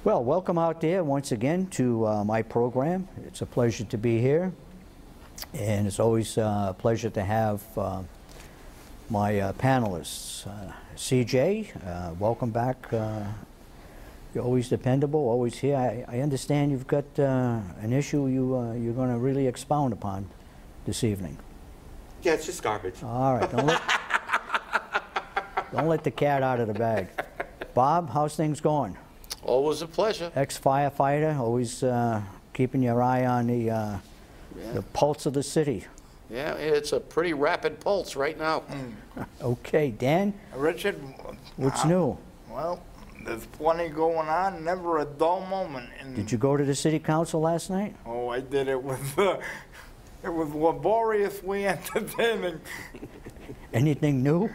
Well, welcome out there once again to my program. It's a pleasure to be here, and it's always a pleasure to have my panelists. CJ, welcome back. You're always dependable, always here. I understand you've got an issue you're going to really expound upon this evening. Yeah, it's just garbage. All right, don't let the cat out of the bag. Bob, how's things going? Always a pleasure. Ex-firefighter, always keeping your eye on the pulse of the city. Yeah, it's a pretty rapid pulse right now. Okay, Dan? Richard, What's new? well, there's plenty going on, never a dull moment. Did you go to the city council last night? Oh, I did. It was laboriously entertaining. Anything new?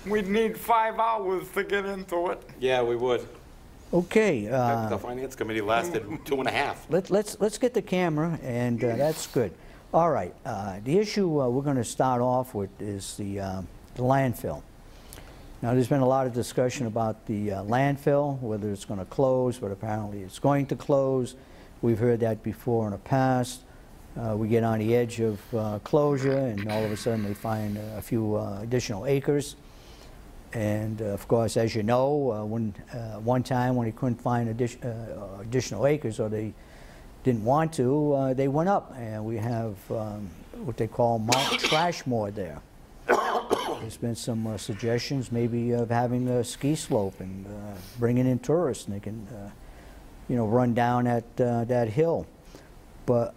We'd need 5 hours to get into it. Yeah, we would. Okay. The finance committee lasted 2.5. Let's get the camera, and that's good. All right. The issue we're going to start off with is the landfill. Now, there's been a lot of discussion about the landfill, whether it's going to close, but apparently it's going to close. We've heard that before in the past. We get on the edge of closure, and all of a sudden they find a few additional acres. And of course, as you know, one time when he couldn't find additional acres, or they didn't want to, they went up, and we have what they call Mount Trashmore there. There's been some suggestions maybe of having a ski slope and bringing in tourists, and they can, run down that hill. But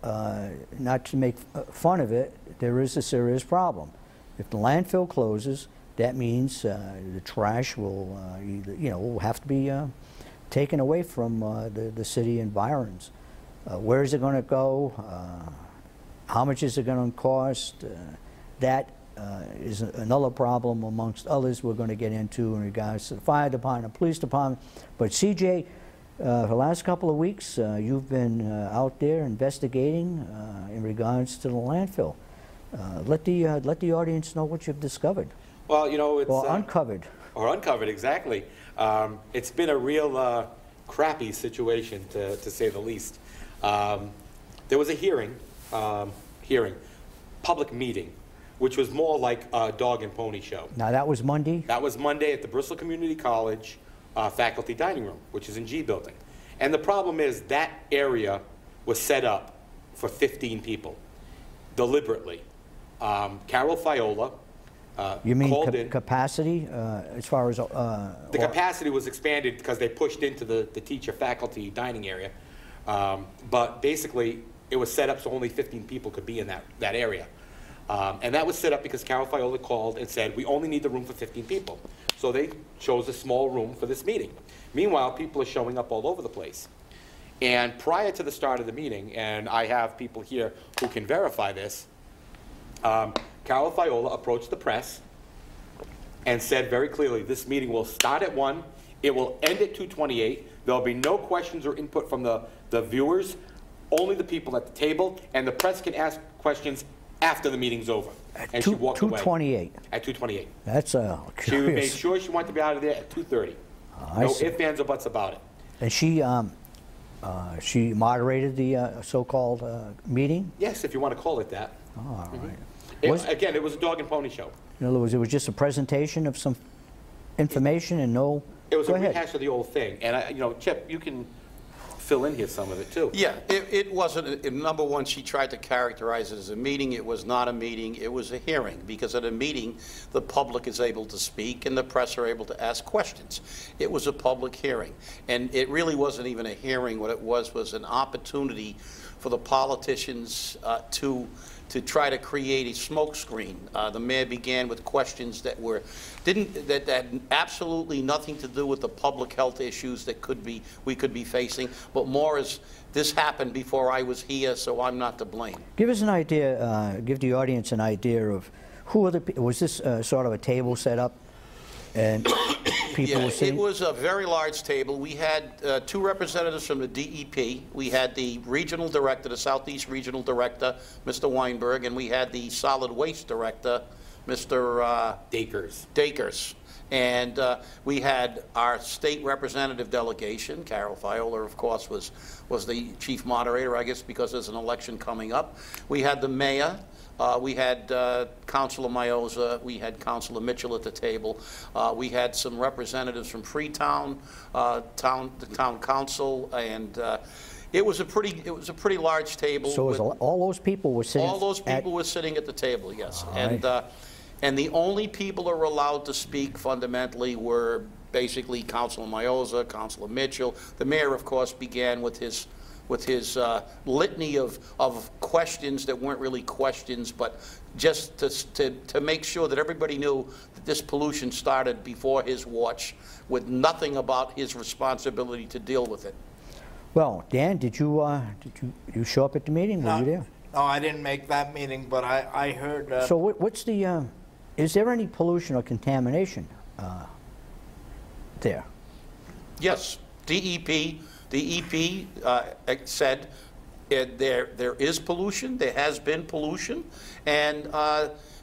not to make fun of it, there is a serious problem. If the landfill closes, that means the trash will will have to be taken away from the city environs. Where is it going to go? How much is it going to cost? That is another problem amongst others we're going to get into in regards to the fire department, police department. But CJ, for the last couple of weeks, you've been out there investigating in regards to the landfill. Let the audience know what you've discovered. Well, it's... Or uncovered. Or uncovered, exactly. It's been a real crappy situation, to say the least. There was a hearing, public meeting, which was more like a dog and pony show. Now, that was Monday? That was Monday at the Bristol Community College faculty dining room, which is in G building. And the problem is that area was set up for 15 people, deliberately. Carol Fiola, you mean capacity as far as... the capacity was expanded because they pushed into the teacher-faculty dining area. But basically, it was set up so only 15 people could be in that area. And that was set up because Carol Fiola called and said, we only need the room for 15 people. So they chose a small room for this meeting. Meanwhile, people are showing up all over the place. And prior to the start of the meeting, and I have people here who can verify this, Carol Fiola approached the press and said very clearly, this meeting will start at 1, it will end at 2:28, there'll be no questions or input from the viewers, only the people at the table, and the press can ask questions after the meeting's over. And she walked away. 2:28. At 2:28. That's curious. She made sure she wanted to be out of there at 2:30. No ifs, ands, or buts about it. And she moderated the so-called meeting? Yes, if you want to call it that. Oh, all right. Again, it was a dog and pony show. In other words, it was just a presentation of some information and no... It was Go a ahead. rehash of the old thing. And, Chip, you can fill in here some of it, too. Yeah, it wasn't, number one, she tried to characterize it as a meeting. It was not a meeting, it was a hearing, because at a meeting, the public is able to speak and the press are able to ask questions. It was a public hearing, and it really wasn't even a hearing. What it was an opportunity for the politicians to try to create a smokescreen. The mayor began with questions that had absolutely nothing to do with the public health issues that we could be facing, but more as this happened before I was here, so I'm not to blame. Give us an idea, give the audience an idea of who are the, was this sort of a table set up and people were sitting? It was a very large table. We had 2 representatives from the DEP. We had the regional director, the Southeast Regional Director, Mr. Weinberg, and we had the solid waste director, Mr. Dakers. Dakers. And we had our state representative delegation. Carol Fiola, of course, was the chief moderator, I guess, because there's an election coming up. We had the mayor. We had Councilor Mioza. We had Councilor Mitchell at the table. We had some representatives from Freetown, the town council, and it was a pretty large table. So all those people were sitting all those people were sitting at the table, yes. And the only people who are allowed to speak fundamentally were basically Councilor Mioza, Councilor Mitchell. The mayor, of course, began with his litany of questions that weren't really questions, but just to make sure that everybody knew that this pollution started before his watch, with nothing about his responsibility to deal with it. Well, Dan, did you show up at the meeting? Were you there? No, I didn't make that meeting, but I heard. So what's the? Is there any pollution or contamination there? Yes, DEP said there is pollution. There has been pollution, and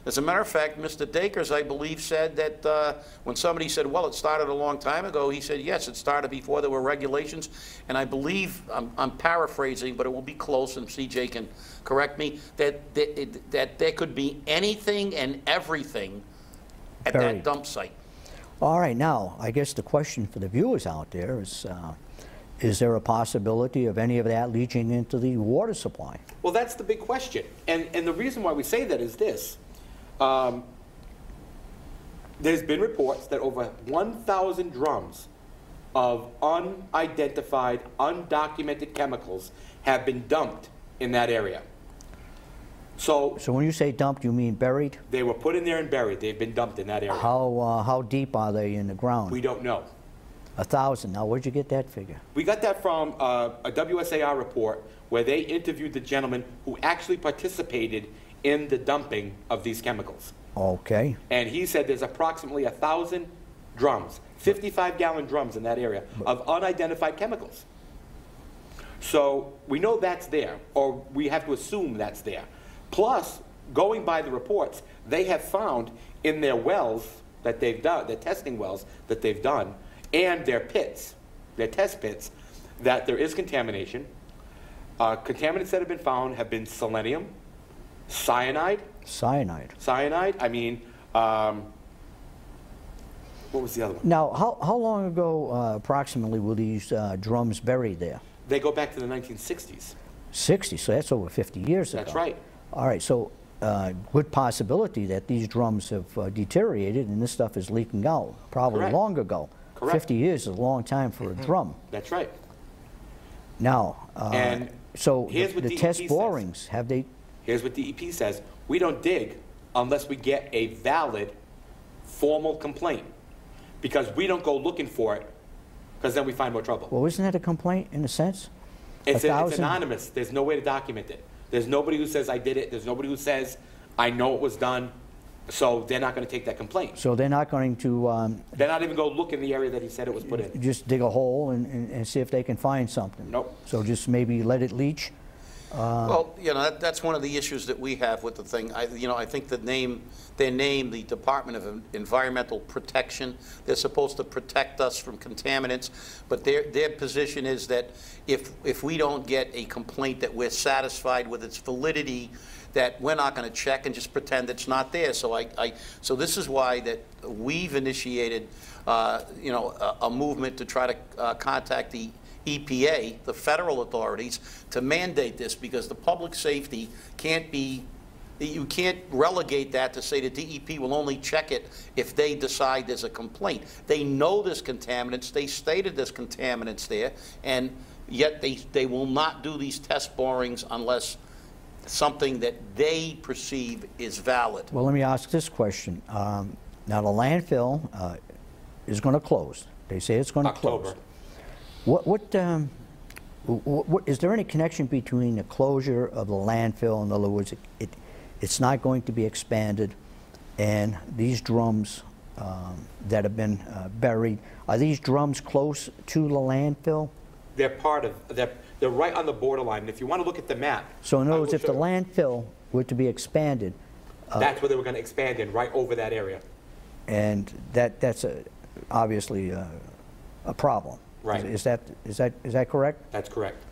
as a matter of fact, Mr. Dakers, I believe, said that when somebody said, "Well, it started a long time ago," he said, "Yes, it started before there were regulations." And I believe, I'm paraphrasing, but it will be close, and CJ can correct me, that there could be anything and everything at that dump site. All right, now I guess the question for the viewers out there is there a possibility of any of that leaching into the water supply? Well, that's the big question. And the reason why we say that is this. There's been reports that over 1,000 drums of unidentified, undocumented chemicals have been dumped in that area. So when you say dumped, you mean buried? They were put in there and buried. They've been dumped in that area. How deep are they in the ground? We don't know. 1,000. Now, where'd you get that figure? We got that from a WSAR report where they interviewed the gentleman who actually participated in the dumping of these chemicals. Okay. And he said there's approximately 1,000 drums, 55-gallon drums in that area of unidentified chemicals. So we know that's there, or we have to assume that's there. Plus, going by the reports, they have found in their wells that they've done, their testing wells that they've done, and their pits, their test pits, that there is contamination. Contaminants that have been found have been selenium, cyanide. Cyanide. Cyanide. I mean, what was the other one? Now, how long ago approximately were these drums buried there? They go back to the 1960s. 60, so that's over 50 years ago. That's right. All right, so good possibility that these drums have deteriorated and this stuff is leaking out, probably Correct. long ago. Correct. 50 years is a long time for a drum. That's right. Now, And so here's what the DEP test says. borings, have they? Here's what DEP says. We don't dig unless we get a valid, formal complaint. Because we don't go looking for it, because then we find more trouble. Well, isn't that a complaint in a sense? It's 1,000? anonymous. There's no way to document it. There's nobody who says I did it. There's nobody who says I know it was done. So they're not going to take that complaint. So they're not going to They're not even going to look in the area that he said it was put in. just dig a hole and see if they can find something? Nope. So just maybe let it leach? Well, you know, that's one of the issues that we have with the thing. I think their name, the Department of Environmental Protection, they're supposed to protect us from contaminants, but their position is that if we don't get a complaint that we're satisfied with its validity, that we're not going to check and just pretend it's not there. So so this is why that we've initiated, a movement to try to contact the EPA, the federal authorities, to mandate this, because the public safety can't be, you can't relegate that to say the DEP will only check it if they decide there's a complaint. They know there's contaminants, they stated there's contaminants there, and yet they will not do these test borings unless something that they perceive is valid. Well, let me ask this question. Now, the landfill is going to close. They say it's going to close. October. What is there any connection between the closure of the landfill, in other words, it's not going to be expanded, and these drums that have been buried, are these drums close to the landfill? They're part of, they're right on the borderline. If you want to look at the map. So in I other will words, if the show you. landfill were to be expanded, That's where they were going to expand in, right over that area. and that's obviously a problem. Right. Is that correct? That's correct.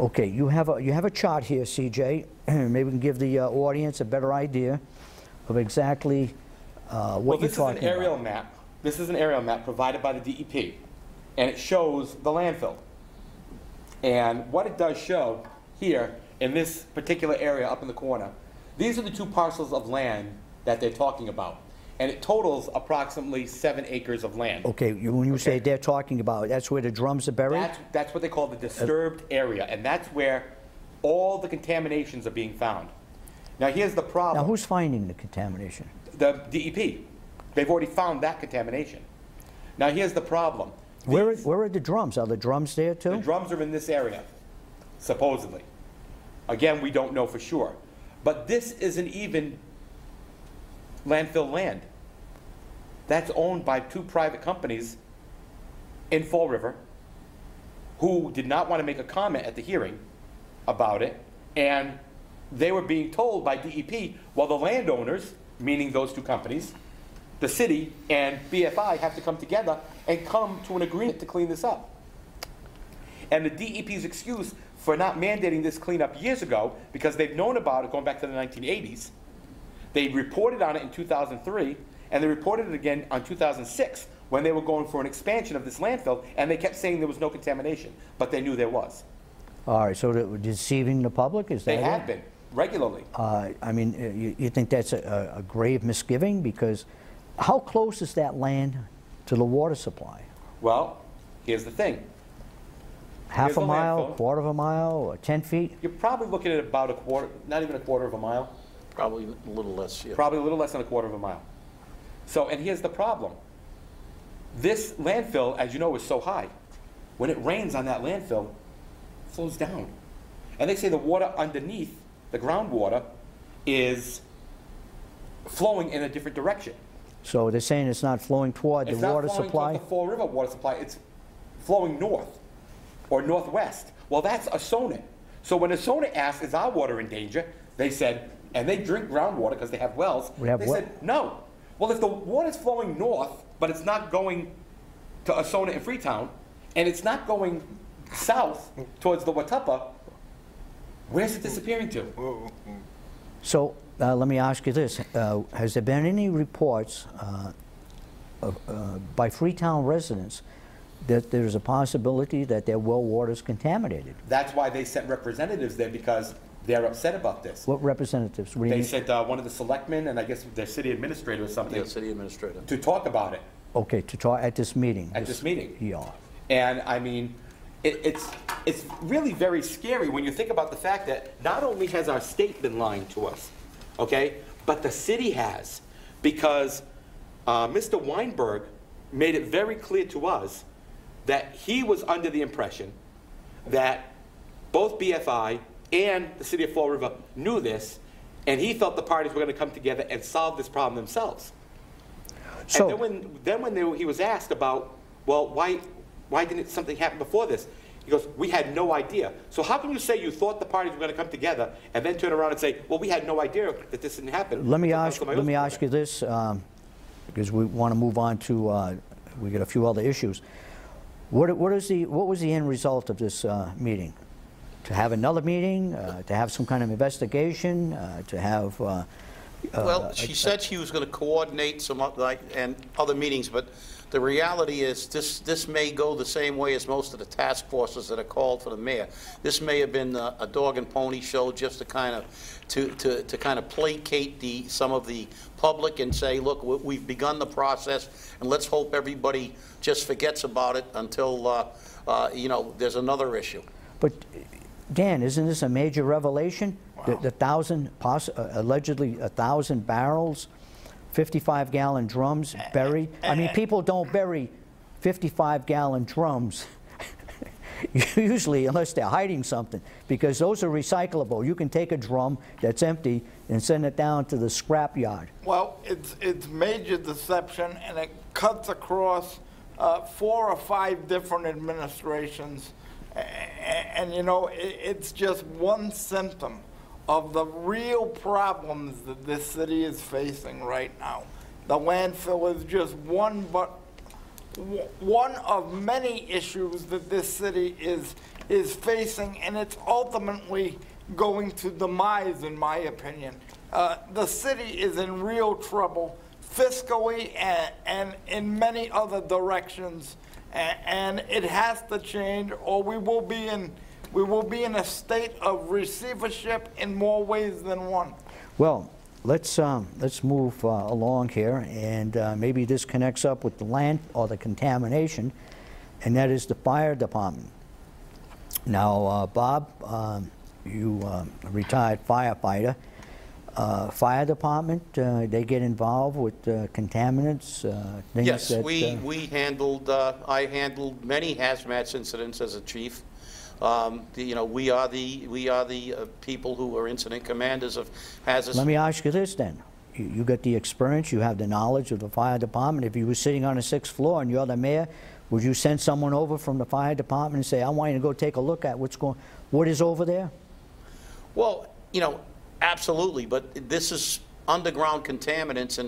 Okay, you have a chart here, CJ. Maybe we can give the audience a better idea of exactly what you're talking about. This is an aerial map. This is an aerial map provided by the DEP, and it shows the landfill. And what it does show here in this particular area up in the corner, these are the 2 parcels of land that they're talking about. And it totals approximately 7 acres of land. Okay, when you say they're talking about, that's where the drums are buried? That's what they call the disturbed area, and that's where all the contaminations are being found. Now here's the problem. Now who's finding the contamination? The DEP. They've already found that contamination. Now here's the problem. Where are the drums? Are the drums there too? The drums are in this area, supposedly. Again, we don't know for sure. But this isn't even landfill land. That's owned by 2 private companies in Fall River who did not want to make a comment at the hearing about it, and they were being told by DEP, well, the landowners, meaning those 2 companies, the city and BFI, have to come together and come to an agreement to clean this up. And the DEP's excuse for not mandating this cleanup years ago, because they've known about it going back to the 1980s, they reported on it in 2003, and they reported it again on 2006 when they were going for an expansion of this landfill, and they kept saying there was no contamination, but they knew there was. All right, so they're deceiving the public, is that They it? have been, regularly. I mean, you think that's a grave misgiving? Because how close is that land to the water supply? Well, here's the thing. Half Here's a the mile, landfill. quarter of a mile, or 10 feet? You're probably looking at about a quarter, not even a quarter of a mile. Probably a little less, yeah. Probably a little less than a quarter of a mile. So, and here's the problem. This landfill, as you know, is so high. When it rains on that landfill, it flows down. And they say the water underneath, the groundwater, is flowing in a different direction. So they're saying it's not flowing toward the water It's not flowing supply? toward the Fall River water supply. It's flowing north or northwest. Well, that's Assonet. So when Assonet asked, is our water in danger? They said, and they drink groundwater because they have wells. They said, no. Well, if the water's flowing north, but it's not going to Assonet and Freetown, and it's not going south towards the Watuppa, where's it disappearing to? So let me ask you this. Has there been any reports by Freetown residents that there's a possibility that their well water is contaminated? That's why they sent representatives there, because they're upset about this. What representatives? What do you They mean? sent one of the selectmen and I guess their city administrator or something Yeah, city administrator. to talk about it Okay, to talk at this meeting. at this meeting. Yeah. And I mean, it's really very scary when you think about the fact that not only has our state been lying to us, okay, but the city has, because Mr. Weinberg made it very clear to us that he was under the impression that both BFI and the city of Fall River knew this, and he felt the parties were going to come together and solve this problem themselves. So, And then when he was asked about, well, why didn't something happen before this? He goes, we had no idea. So how can you say you thought the parties were going to come together and then turn around and say, well, we had no idea that this didn't happen? let me ask you this, because we want to move on to, we got a few other issues. What was the end result of this meeting? To have another meeting, to have some kind of investigation, to have... Well, she said she was going to coordinate some and other meetings, but the reality is this may go the same way as most of the task forces that are called for the mayor. This may have been a dog and pony show just to kind of placate some of the public and say, look, we've begun the process, and let's hope everybody just forgets about it until you know, there's another issue. But Dan, isn't this a major revelation? Wow. Allegedly 1,000 barrels, 55-gallon drums buried. I mean, people don't bury 55-gallon drums usually unless they're hiding something, because those are recyclable. You can take a drum that's empty and send it down to the scrap yard. Well, it's major deception, and it cuts across 4 or 5 different administrations. And you know, it's just one symptom of the real problems that this city is facing right now. The landfill is just one of many issues that this city is facing, and it's ultimately going to demise, in my opinion. The city is in real trouble fiscally and in many other directions, and it has to change, or we will be in a state of receivership in more ways than one. Well, let's move along here, and maybe this connects up with the land or the contamination, and that is the fire department. Now, Bob, you a retired firefighter. Fire department, they get involved with contaminants, things Yes, that... we handled, I handled many hazmat incidents as a chief. You know, we are the people who are incident commanders of hazardous. Let me ask you this then. You got the experience, you have the knowledge of the fire department. If you were sitting on the 6th floor and you're the mayor, would you send someone over from the fire department and say, I want you to go take a look at what is over there? Well, you know, absolutely, but this is underground contaminants,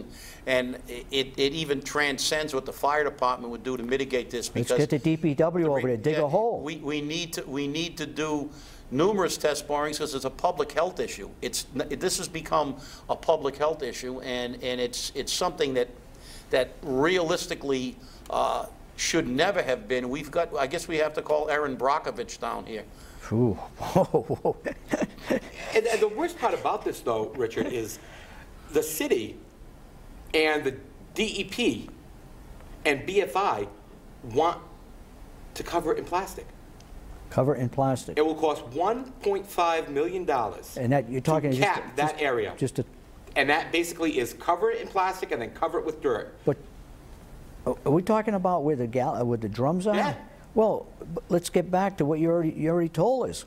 and it even transcends what the fire department would do to mitigate this. Let's get the DPW over there, dig a hole. We need to do numerous test borings because it's a public health issue. This has become a public health issue, and it's something that realistically should never have been. We've got, I guess we have to call Erin Brockovich down here. Ooh. And the worst part about this, though, Richard, is the city and the DEP and BFI want to cover it in plastic. Cover it in plastic. It will cost $1.5 million And that you're talking to cap that area. And that basically is cover it in plastic and then cover it with dirt. But are we talking about where the drums are? Yeah. Well, let's get back to what you already told us,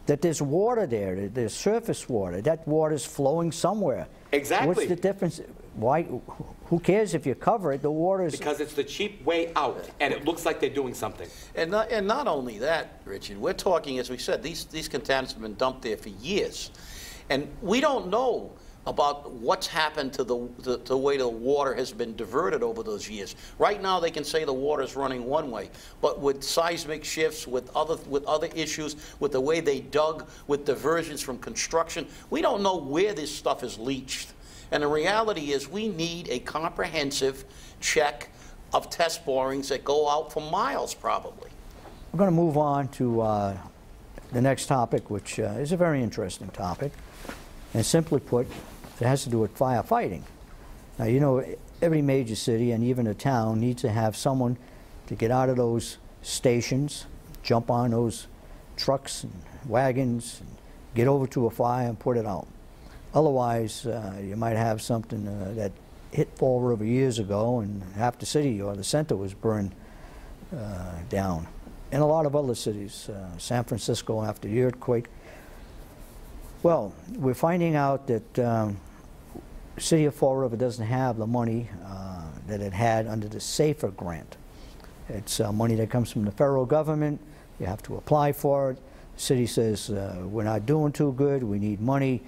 that there's water there, there's surface water. That water's flowing somewhere. Exactly. What's the difference? Why? Who cares if you cover it? The water is... Because it's the cheap way out, and it looks like they're doing something. And not only that, Richard, we're talking, as we said, these contaminants have been dumped there for years. And we don't know about what's happened to the way the water has been diverted over those years. Right now, they can say the water's running one way, but with seismic shifts, with other issues, with the way they dug, with diversions from construction, we don't know where this stuff is leached. And the reality is we need a comprehensive check of test borings that go out for miles, probably. We're going to move on to the next topic, which is a very interesting topic. And simply put, it has to do with firefighting. Now, you know, every major city and even a town needs to have someone to get out of those stations, jump on those trucks and wagons, and get over to a fire and put it out. Otherwise, you might have something that hit Fall River years ago and half the city or the center was burned down. And a lot of other cities, San Francisco after the earthquake. Well, we're finding out that the city of Fall River doesn't have the money that it had under the SAFER grant. It's money that comes from the federal government. You have to apply for it. The city says, we're not doing too good, we need money.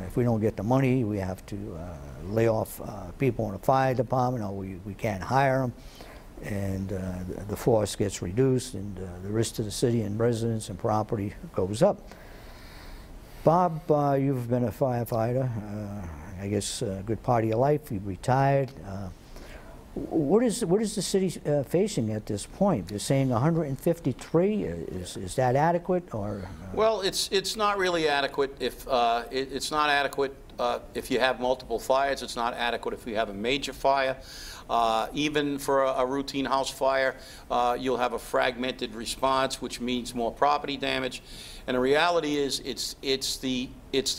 If we don't get the money, we have to lay off people in the fire department, or we can't hire them. And the force gets reduced, and the risk to the city and residents and property goes up. Bob, you've been a firefighter, I guess a good part of your life. You've retired. What is the city facing at this point? You're saying 153. Is that adequate, or? Well, it's not really adequate. If it's not adequate if you have multiple fires. It's not adequate if you have a major fire. Even for a routine house fire, you'll have a fragmented response, which means more property damage. And the reality is, it's the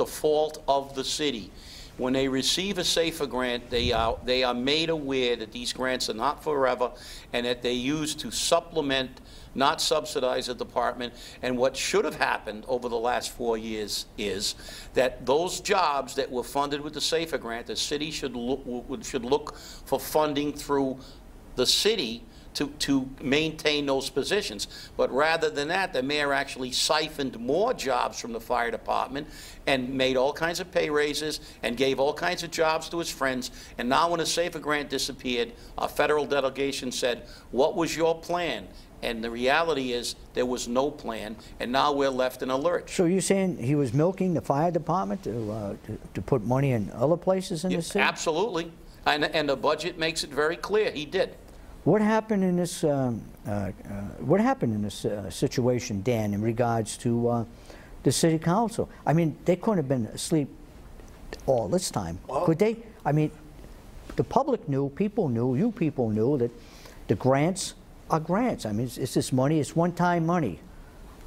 fault of the city. When they receive a SAFER grant, they are made aware that these grants are not forever, and that they use to supplement, not subsidize the department. And what should have happened over the last 4 years is that those jobs that were funded with the SAFER grant, the city should look for funding through the city to maintain those positions. But rather than that, the mayor actually siphoned more jobs from the fire department and made all kinds of pay raises and gave all kinds of jobs to his friends. And now when the SAFER grant disappeared, our federal delegation said, what was your plan? And the reality is there was no plan, and now we're left in a lurch. So you're saying he was milking the fire department to put money in other places in the city? Absolutely. And the budget makes it very clear he did. What happened in this situation, Dan, in regards to the city council? I mean, they couldn't have been asleep all this time, could they? I mean, the public knew, people knew, you people knew that the grants are grants. I mean, it's this money, it's one-time money,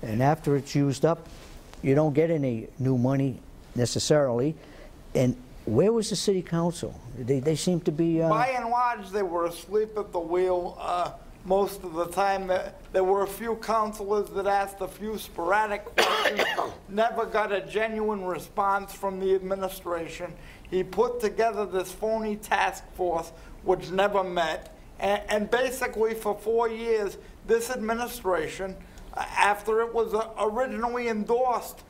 and after it's used up, you don't get any new money necessarily. And where was the city council? They seem to be... By and large, they were asleep at the wheel most of the time. There were a few councilors that asked a few sporadic questions, never got a genuine response from the administration. He put together this phony task force, which never met. And basically, for 4 years, this administration, after it was originally endorsed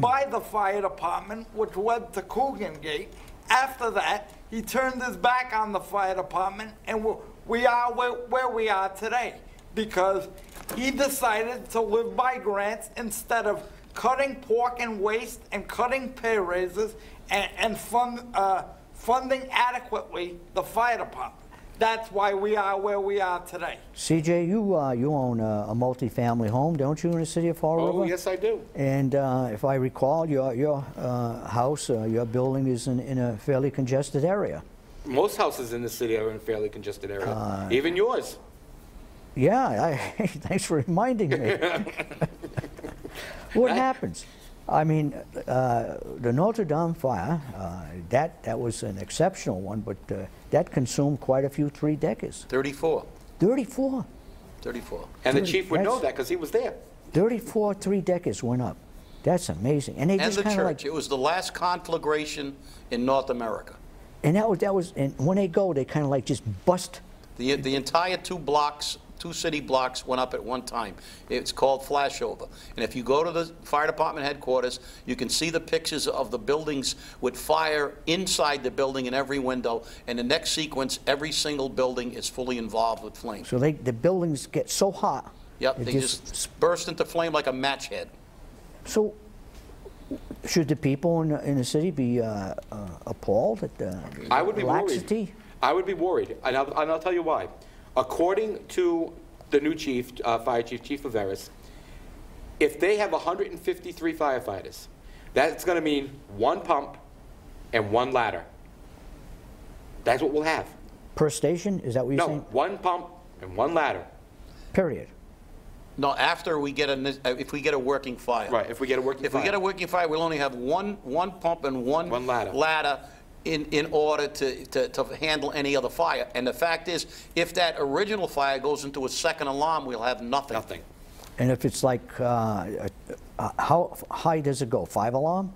by the fire department, which led to Coogan Gate, after that, he turned his back on the fire department, and we are where we are today, because he decided to live by grants instead of cutting pork and waste and cutting pay raises and funding adequately the fire department. That's why we are where we are today. CJ, you own a multi-family home, don't you, in the city of Fall River? Oh, yes, I do. And if I recall, your house, your building is in a fairly congested area. Most houses in the city are in a fairly congested area, even yours. Yeah, thanks for reminding me. What happens? I mean, the Notre Dame fire, that was an exceptional one, but that consumed quite a few 3 decades. 34. 34? 34. And the chief would know that because he was there. 34, 3 decades went up. That's amazing. And they And just the kind of church. like... It was the last conflagration in North America. And that was, and when they go, they kind of like just bust. The entire 2 city blocks went up at one time. It's called flashover. And if you go to the fire department headquarters, you can see the pictures of the buildings with fire inside the building in every window. And the next sequence, every single building is fully involved with flames. So the buildings get so hot. Yep, they just burst into flame like a match head. So should the people in the city be appalled at the I would be laxity? worried. I would be worried, and I'll tell you why. According to the new chief, fire chief, Chief Averis, if they have 153 firefighters, that's going to mean 1 pump and 1 ladder. That's what we'll have. Per station? Is that what you're saying? No, 1 pump and 1 ladder. Period. No, after we get if we get a working fire. Right, if we get a working fire. If we get a working fire, we'll only have one pump and one ladder in order to handle any other fire. And the fact is, if that original fire goes into a second alarm, we'll have nothing. Nothing. And if it's like, how high does it go? 5 alarm?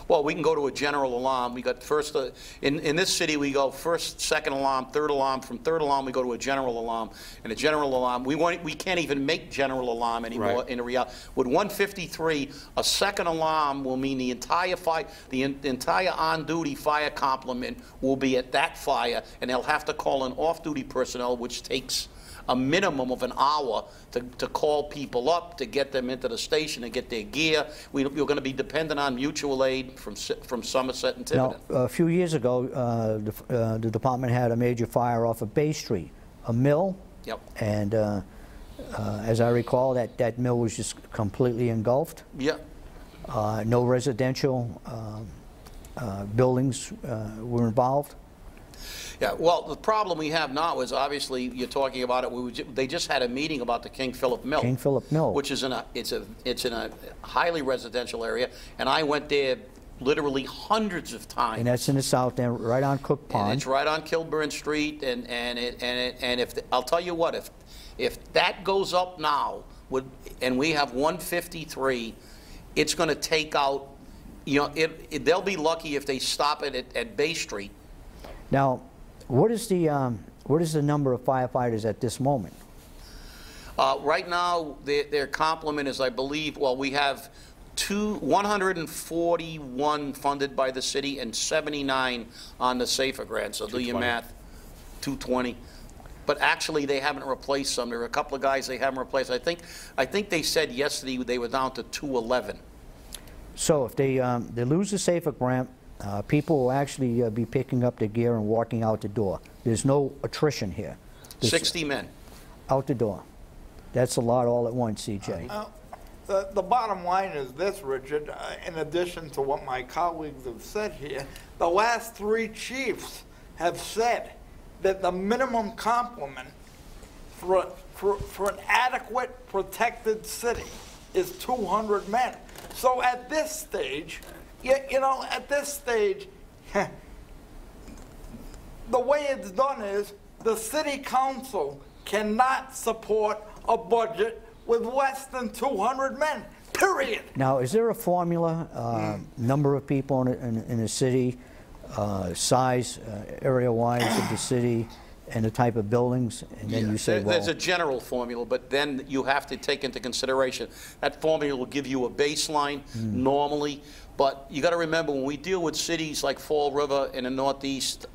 Well, we can go to a general alarm. We got first, in this city, we go first, second alarm, third alarm. From third alarm, we go to a general alarm. And a general alarm, we can't even make general alarm anymore. Right. In the reality. With 153, a second alarm will mean the entire fire, the entire on-duty fire complement will be at that fire, and they'll have to call in off-duty personnel, which takes a minimum of an hour to call people up, to get them into the station, to get their gear. We're going to be dependent on mutual aid from Somerset and Tiverton. Now, a few years ago, the department had a major fire off of Bay Street, a mill. Yep. And as I recall, that mill was just completely engulfed. Yeah. No residential buildings were involved. Yeah, well, the problem we have now is obviously you're talking about it. They just had a meeting about the King Philip Mill. King Philip Mill. Which is it's in a highly residential area, and I went there literally hundreds of times. And that's in the south end, right on Cook Pond. And it's right on Kilburn Street, and if I'll tell you what, if that goes up now, and we have 153, it's going to take out. You know, they'll be lucky if they stop it at Bay Street. Now, what is the what is the number of firefighters at this moment? Right now, their complement is, I believe, well, we have 141 funded by the city and 79 on the SAFER grant. So do your math, 220. But actually, they haven't replaced some. There are a couple of guys they haven't replaced. I think they said yesterday they were down to 211. So if they lose the SAFER grant, people will actually be picking up their gear and walking out the door. There's no attrition here. There's 60 men. Out the door. That's a lot all at once, CJ. The bottom line is this, Richard, in addition to what my colleagues have said here, the last 3 chiefs have said that the minimum complement for an adequate protected city is 200 men. So at this stage, at this stage, the way it's done is the city council cannot support a budget with less than 200 men, period. Now, is there a formula, number of people in a city, size, area-wise of the city, and the type of buildings, and then you say, well... There's a general formula, but then you have to take into consideration that formula will give you a baseline normally, but you got to remember when we deal with cities like Fall River in the Northeast,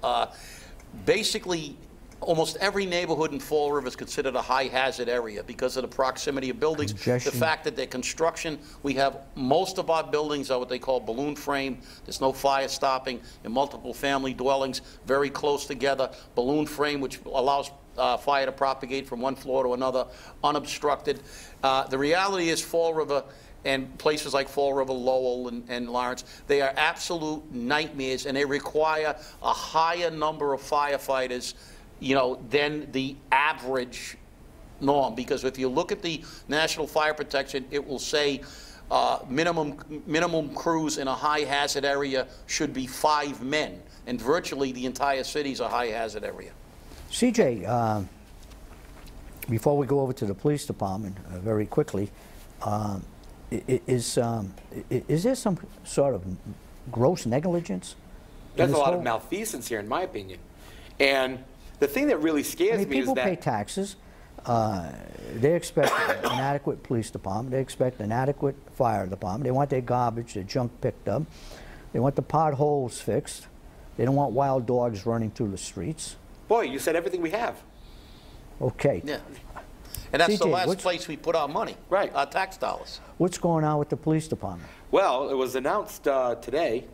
basically almost every neighborhood in Fall River is considered a high hazard area because of the proximity of buildings. Congestion. The fact that they're construction, we have most of our buildings are what they call balloon frame. There's no fire stopping in multiple family dwellings, very close together. Balloon frame, which allows fire to propagate from one floor to another unobstructed. The reality is Fall River and places like Fall River, Lowell, and Lawrence, they are absolute nightmares, and they require a higher number of firefighters than the average norm. Because if you look at the National Fire Protection, it will say minimum crews in a high hazard area should be 5 men, and virtually the entire city is a high hazard area. CJ, before we go over to the police department very quickly, is there some sort of gross negligence? There's a lot of malfeasance here, in my opinion. And the thing that really scares me is people that... pay taxes. They expect an adequate police department. They expect an adequate fire department. They want their garbage, their junk picked up. They want the potholes fixed. They don't want wild dogs running through the streets. Boy, you said everything we have. Okay. Yeah. And that's CJ, the last place we put our money. Right. Our tax dollars. What's going on with the police department? Well, it was announced today,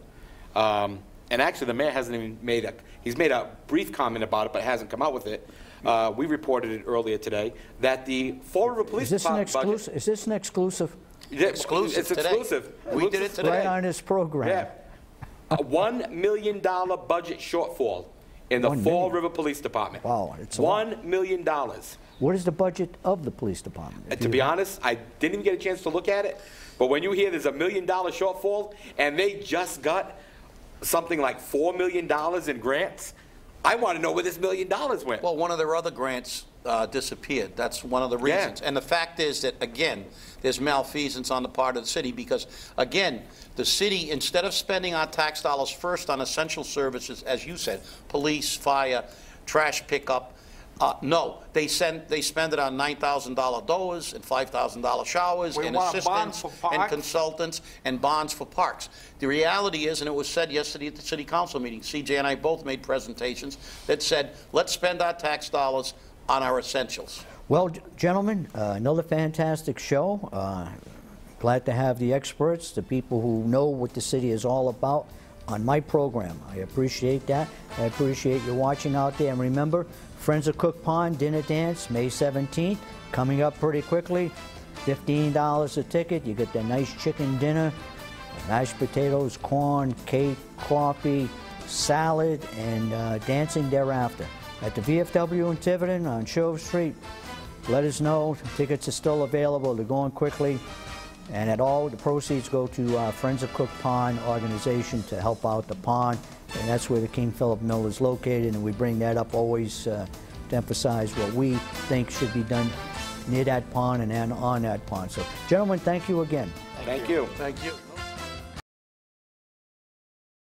and actually the mayor hasn't even he's made a brief comment about it, but hasn't come out with it. We reported it earlier today, that the Fall River Police Department budget... Is this an exclusive? Exclusive It's today. exclusive. We did it today. Right on this program. Yeah. A $1 million budget shortfall in the Fall River Police Department. Wow, it's a lot. $1 million. What is the budget of the police department? To be honest, I didn't even get a chance to look at it, but when you hear there's $1 million shortfall, and they just got something like $4 million in grants, I want to know where this $1 million went. Well, one of their other grants disappeared. That's one of the reasons. Yeah. And the fact is that, again, there's malfeasance on the part of the city because, again, the city, instead of spending our tax dollars first on essential services, as you said, police, fire, trash pickup, no, they spend it on $9,000 doors and $5,000 showers and assistants and consultants and bonds for parks. The reality is, and it was said yesterday at the city council meeting, CJ and I both made presentations that said, let's spend our tax dollars on our essentials. Well, gentlemen, another fantastic show. Glad to have the experts, the people who know what the city is all about on my program. I appreciate that. I appreciate you watching out there. And remember, Friends of Cook Pond Dinner Dance, May 17th, coming up pretty quickly. $15 a ticket. You get the nice chicken dinner, mashed potatoes, corn, cake, coffee, salad, and dancing thereafter. At the VFW in Tiverton on Shove Street. Let us know. Tickets are still available. They're going quickly. And at all, the proceeds go to Friends of Cook Pond organization to help out the pond. And that's where the King Philip Mill is located. And we bring that up always to emphasize what we think should be done near that pond and on that pond. So, gentlemen, thank you again. Thank you. Thank you.